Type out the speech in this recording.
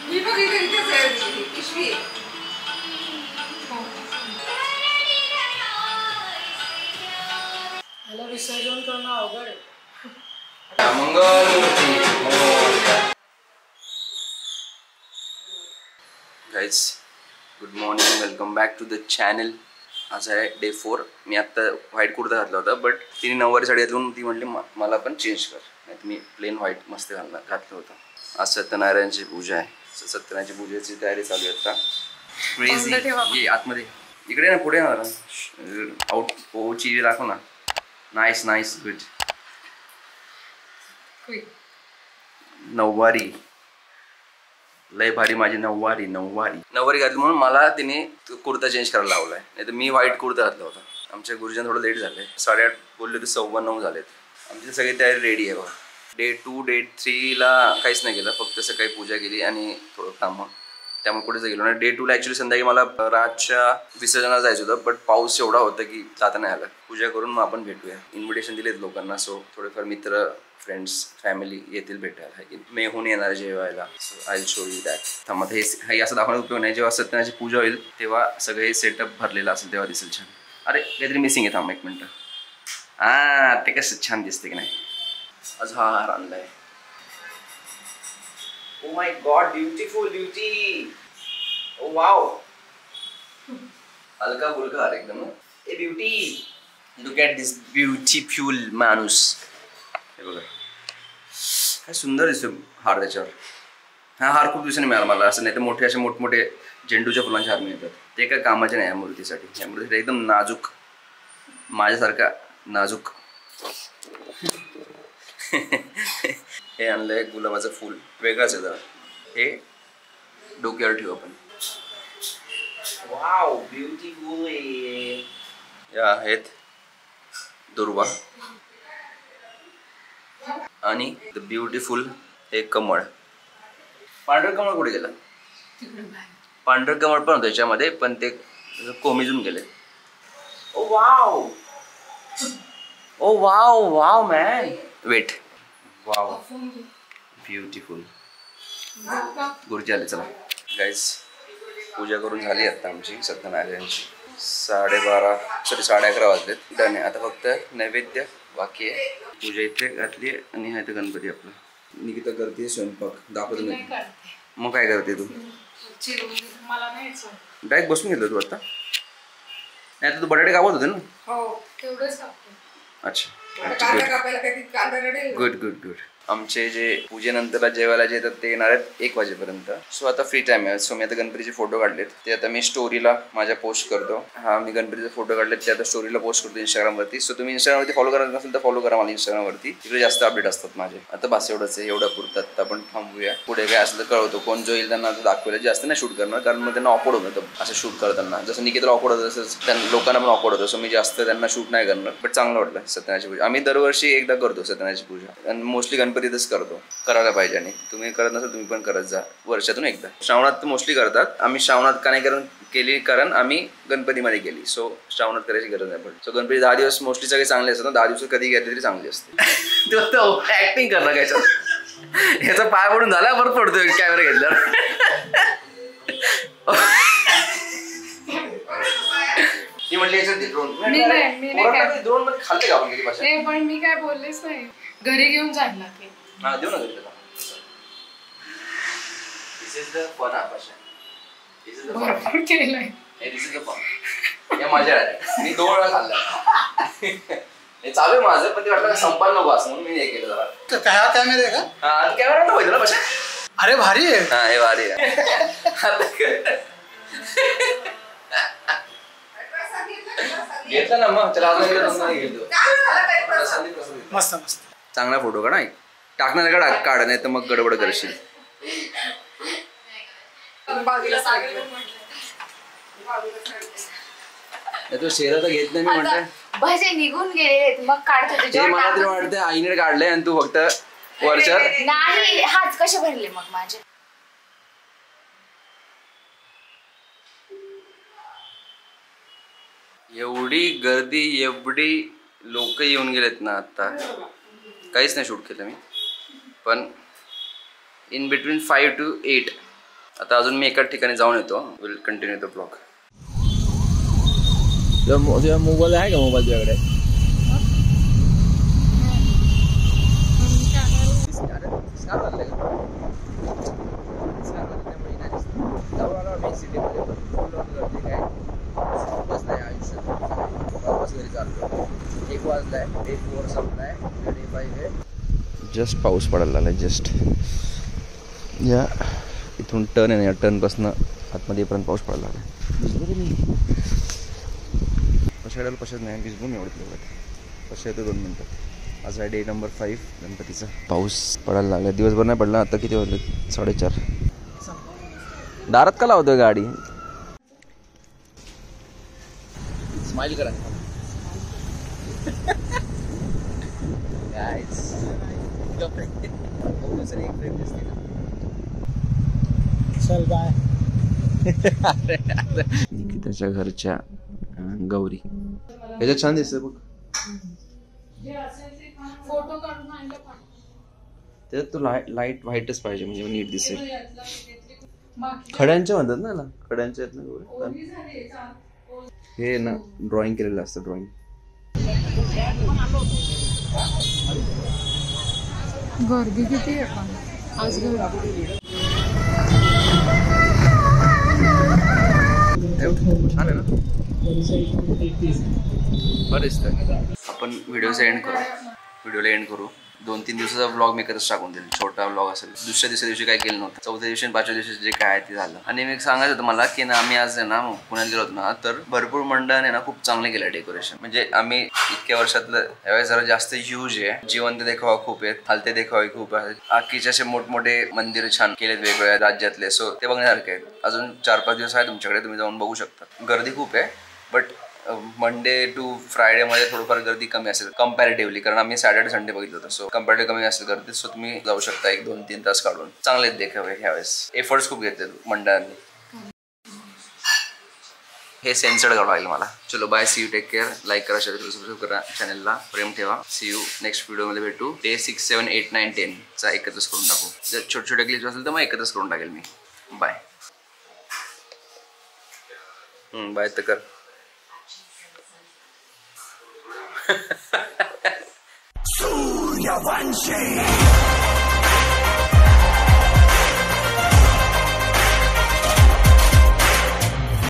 मी बघ इथेच आहे पिशवी. याला विसर्जन करणं अवघड आहे. Guys good morning, welcome back to the channel. आज आहे डे 4. मी आत्ता व्हाईट कुर्ता घातला होता, बट तिने नऊवारी साडी घालून ती म्हटली मला पण चेंज कर, नाही मी प्लेन व्हाईट मस्त घातलं होतं. आज सत्यनारायणची पूजा आहे. सत्यनारायणची पूजेची तयारी चालू आहे आता. क्रेझी आतमध्ये इकडे ना, पुढे ना, आउट ओची दाखव ना. Nice nice good. नऊवारी लय भारी माझी नऊवारी घातली म्हणून मला तिने कुर्ता चेंज करायला लावलाय. नाही तर मी व्हाईट कुर्ता घातला होता. आमच्या गुरुजन थोडं लेट झाले, 8:30 बोलले तर 9:15 झालेत. आमची सगळी तयारी रेडी आहे बघा. डे 2 डे 3ला काहीच नाही केलं, फक्त सकाळी पूजा केली आणि थोडं कामं, त्यामुळे कुठेच गेलो नाही. डे 2ला ॲक्च्युली संध्याकाळी मला रातच्या विसर्जनाला जायचं होतं, बट पाऊस एवढा होता की जाता नाही आलं. पूजा करून मग आपण भेटूया. इन्व्हिटेशन दिलेत लोकांना, सो थोडेफार मित्र फ्रेंड्स फॅमिली येतील भेटायला. मेहून येणार जेवायला. So I show you that. थांबा, हे असं दाखवण्याचा उपयोग नाही. जेव्हा सत्यनारायणची पूजा होईल तेव्हा सगळे सेटअप भरलेला असेल तेव्हा दिसेल छान. अरे काहीतरी मिसिंग आहे, थांबा 1 मिनटं. ते कसं छान दिसते की नाही. आज हा हार आणलाय. Oh my god, beautiful beauty. Oh wow, हलका फुलका हार एकदम. Hey beauty, look at this beautiful माणूस. हे बघा काय सुंदर दिसतो हार त्याच्यावर. हा हार खूप दिवसांनी मिळाला मला. असं नाही तर मोठे असे मोठमोठे झेंडूच्या फुलांचे हार मिळतात, ते काय कामाचे नाही या मूर्तीसाठी. या मूर्तीसाठी एकदम नाजूक, माझ्यासारखा नाजूक. हे आणलंय गुलाबाचं फूल, वेगळंच आहे जरा. हे डोक्यावर ठेवू आपण. Wow beautiful. या आहेत दुर्वा आणि द ब्युटिफुल हे कमळ. पांढरं कमळ कुठे गेलं? पांढरं कमळ पण होतं त्याच्यामध्ये, पण ते कोमेजून गेले. Oh wow, oh wow wow man. Wait, wow beautiful. गुरुजी आले. चला गाईज, पूजा करून झाली आता आमची सत्यनारायणची. 11:30 वाजलेत. डन आहे. आता फक्त नैवेद्य बाकी आहे. पूजा इथे घातली आणि हा इथे गणपती आपला. निकिता करते स्वयंपाक, दाखवतो मी. मग काय करते तू? डायरेक्ट बसून घेतलं तू आता? नाही तर तू बटाटे कापत होते ना? हो, तेवढंच कापतो. अच्छा, गुड गुड गुड. आमचे जे पूजेनंतरला जेवायला जे येतात ते येणार आहेत 1 वाजेपर्यंत. सो आता फ्री टाइम आहे. सो मी आता गणपतीचे फोटो काढलेत, ते आता मी स्टोरीला माझ्या पोस्ट करतो. हा मी गणपतीचे फोटो काढलेत, ते आता स्टोरीला पोस्ट करतो इंस्टाग्रामवरती. सो तुम्ही इंस्टाग्रामवरती फॉलो करत नसेल तर फॉलो करा मला इंस्टाग्रामवरती. तिकडे जास्त अपडेट असतात माझे. आता बस एवढंच आहे, एवढं पुरतात. आपण थांबूया. पुढे काय असलं कळवतो. कोण जो येईल त्यांना दाखवलं. जास्त नाही शूट करणार, कारण मग त्यांना ऑकवर्ड होतं असं शूट करताना. जसं निकितला ऑकवर्ड होतं तसंच त्यांना लोकांना पण ऑकवर्ड होतं. सो मी जास्त त्यांना शूट नाही करणार. बट चांगलं वाटलं सत्यनारायणची पूजा. आम्ही दरवर्षी एकदा करतो सत्यनारायणची पूजा, आणि मोस्टली गणपतीतच करतो. करायला पाहिजे, आणि तुम्ही करत नसाल तुम्ही पण करत जा वर्षातून एकदा. श्रावणात मोस्टली करतात. आम्ही श्रावणात का नाही केली, कारण आम्ही गणपतीमध्ये केली. सो श्रावणात करायची गरज नाही पडली. सो गणपती 10 दिवस मोस्टली सगळे चांगले असतात ना. 10 दिवस कधी घेतले तरी चांगली असते. तू ऍक्टिंग करणार काय? याचा पाय पडून झाला, परत पडतोय कॅमेरा घेतल्यावर. ती म्हणली ड्रोन मध्ये खाल्ले का आपण किती भाषा? नाही, पण मी काय बोललेच नाही. घरी घेऊन जायला ते. हा, देऊ ना घरी त्याला. दिस इज द फन भाषा. भरपूर केलंय. दिस इज द फन. या मजा आहे. मी 2 वेळा खाल्ला. हे चालू आहे माझं, पण ते वाटलं संपायला नको असं म्हणून मी हे केलं जरा. काय हा कॅमेरा आहे का? हा, कॅमेरा नको पाहिजे ना भाषा. अरे भारी आहे. हा, हे भारी आहे. घेतला ना मग त्याला मस्त मस्त. चांगला फोटो काढ. टाकणार काढ, नाही तर मग गडबड करशील. तो शेरा तर घेत नाही मी म्हणते. भजे निघून गेले मग काढतो. मला तरी वाटतं आईने काढलंय आणि तू फक्त वरच्या. नाही, हात कसे भरले मग माझे? एवढी गर्दी, एवढी लोक येऊन गेलेत ना. आता काहीच नाही शूट केलं मी, पण इन बिटवीन 5 to 8 आता अजून मी एका ठिकाणी जाऊन येतो. Will continue the blog. तुझ्या मोबाईल आहे का? मोबाईल तुझ्याकडे जस्ट पाऊस पडायला लागला. जस्ट या इथून टर्न आहे ना, या टर्नपासून आतमध्ये येईपर्यंत पाऊस पडायला लागला. पशायला नाही भिजबून एवढं पशा येतो 2 मिनटं. आज आहे डे नंबर 5 गणपतीचा. पाऊस पडायला लागला. दिवसभर नाही पडला. आता किती वाजले? 4:30. दारात का लावतोय गाडी? स्माइल करा. चल बाय. निकिताच्या घरच्या गौरी याच्यात छान दिसतं बघ. फोटो काढून आणलं पण त्याच्यात तो लाईट व्हाईटच पाहिजे म्हणजे नीट दिसेल. खड्यांच्या म्हणतात ना, खड्यांच्या आहेत ना. हे ना ड्रॉइंग केलेलं असतं. ड्रॉइंग गर्दी किती आहे पण आज गर्दी. छान आहे ना. बरेच आपण व्हिडिओचा एंड करू. व्हिडिओला एंड करू. 2-3 दिवसाचा ब्लॉग मी करत टाकून देईल. छोटा ब्लॉग असेल. दुसऱ्या दिवशी काय केलं नव्हतं. 4थ्या दिवशी आणि 5व्या दिवशी जे काय आहे ते झालं. आणि मी सांगायचं होतं मला की ना आम्ही आज आहे ना पुण्यात गेलो होतो ना, तर भरपूर मंडळाने ना खूप चांगलं केलं डेकोरेशन. म्हणजे आम्ही इतक्या वर्षातलं यावेळेस जरा जास्त ह्यूज आहे. जिवंत देखावा खूप आहेत. हलते देखावे खूप आहेत. आखीचे असे मोठमोठे मंदिर छान केलेत वेगवेगळ्या राज्यातले. सो ते बघण्यासारखे आहेत. अजून 4-5 दिवस आहे तुमच्याकडे. तुम्ही जाऊन बघू शकता. गर्दी खूप आहे. बट मंडे टू फ्रायडे मध्ये थोडंफार गर्दी कमी असेल कम्पॅरेटिव्हली. कारण आम्ही सॅटर्डे संडे बघितलं होतं. सो कम्पॅरेटिव्ह कमी असेल गर्दी. सो तुम्ही जाऊ शकता 1-2-3 तास काढून. चांगले देखावे ह्यावेळेस. एफर्ट्स खूप घेतले मंडळांनी. हे सेन्सर्ड करावं लागेल मला. चलो bye. See you. Take care. Like करा, शेअर करा, सबस्क्राईब करा. चॅनलला प्रेम ठेवा. सी यू नेक्स्ट व्हिडिओमध्ये भेटू. डे 6, 7, 8, 9, 10 चा एकत्रच करून टाकू. जर छोटे छोटे क्लिप्स असेल तर मग एकत्रच करून टाकेल मी. बाय. बाय तर कर. Suryavanshi